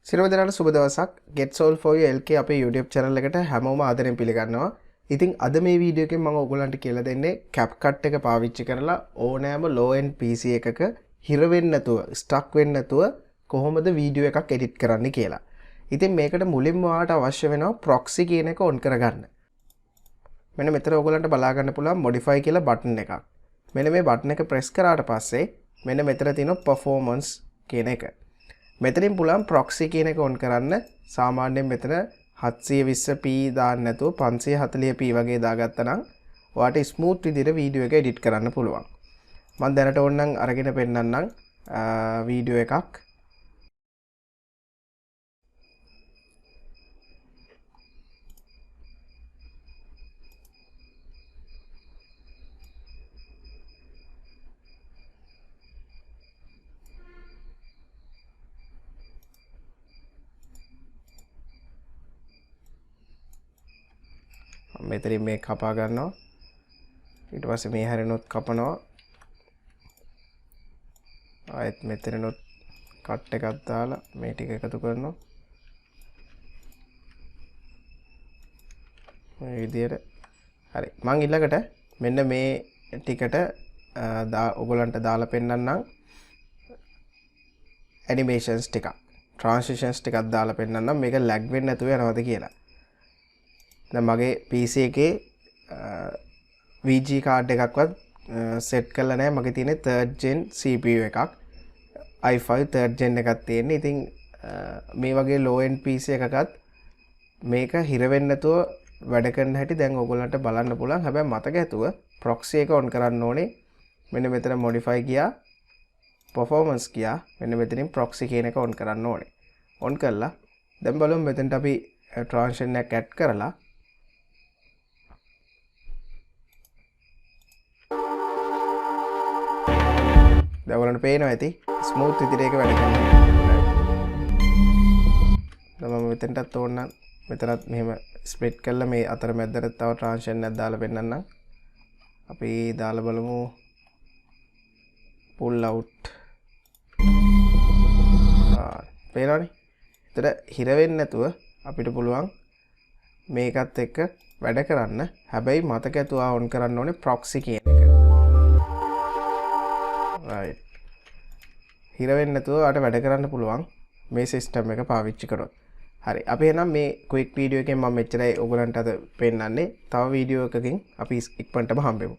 සිරුම දෙනාට සුබ දවසක්. Get Solve for You LK අපේ YouTube channel එකට හැමෝම ආදරෙන් පිළිගන්නවා. ඉතින් අද මේ වීඩියෝ එකෙන් මම ඔයගොල්ලන්ට කියලා දෙන්නේ Capcut එක පාවිච්චි කරලා ඕනෑම low end PC එකක හිර වෙන්නේ නැතුව, stuck වෙන්නේ නැතුව කොහොමද වීඩියෝ එකක් edit කරන්න කියලා. ඉතින් මේකට මුලින්ම ඔයාලට අවශ්‍ය වෙනවා Proxy කියන එක on කරගන්න. මෙන්න මෙතන ඔයගොල්ලන්ට බලා ගන්න පුළුවන් modify කියලා button එකක්. මෙන්න මේ button එක press කරාට පස්සේ මෙන්න මෙතන තියෙන performance කියන එක. මෙතනින් පුළුවන් proxy කියන එක on කරන්න. සාමාන්‍යයෙන් මෙතන 720p දාන්න නැතුව 540p වගේ දාගත්තා නම් ඔයාට ස්මූත් විදිහට වීඩියෝ එක එඩිට් කරන්න පුළුවන්. මම දැනට ඕනනම් අරගෙන පෙන්නන්නම් වීඩියෝ එකක්. මෙතනින් මේ කපා ගන්නවා. ඊට පස්සේ මේ හැරෙනොත් කපනවා. ආයෙත් මෙතනනොත් කට් එකක් දාලා මේ ටික එකතු කරනවා. මේ විදියට. හරි. මම ඊළඟට මෙන්න මේ ටිකට ඔයගලන්ට දාලා පෙන්නන්නම් animations ටිකක්. transitions ටිකක් දාලා පෙන්නන්නම් මේක lag වෙන්නේ නැතුව යනවද කියලා. දැන් මගේ PC එකේ VG card එකක්වත් set කරලා නැහැ. මගේ තියෙන්නේ 3rd gen CPU එකක්. i5 3rd gen එකක් තියෙන්නේ. ඉතින් මේ වගේ low end PC එකකත් මේක හිර වෙන්නේ නැතුව වැඩ කරන හැටි දැන් ඔයගොල්ලන්ට බලන්න පුළුවන්. හැබැයි මතක ඇතුව proxy එක on කරන්න ඕනේ. මෙන්න මෙතන modify ගියා, performance ගියා. මෙන්න මෙතනින් proxy කියන එක on කරන්න ඕනේ. on කළා. දැන් බලමු මෙතනට අපි transition එකක් add කරලා දැන් ඔයාලට පේනවා ඇති ස්මූත් විදිහට ඒක වැඩ කරනවා. දැන් මම මෙතනටත් ඕනනම් මෙතනත් මෙහෙම ස්ප්ලිට් කරලා මේ අතර මැදට තව ට්‍රාන්සිෂන් එකක් දාලා පෙන්නන්නම්. අපි දාලා බලමු pull out. පේනවනේ. ඒතර හිර වෙන්නේ නැතුව අපිට පුළුවන් මේකත් එක්ක වැඩ කරන්න. හැබැයි මතක ඇතුව on කරන්න ඕනේ proxy කියන එක. right. හිර වෙන්නේ නැතුව අට වැඩ කරන්න පුළුවන් මේ සිස්ටම් එක පාවිච්චි කරොත්. හරි. අපි එහෙනම් මේ quick video එකෙන් මම මෙච්චරයි ඔයගලන්ට අද පෙන්නන්නේ. තව වීඩියෝ එකකින් අපි ඉක්මනටම හම්බෙමු.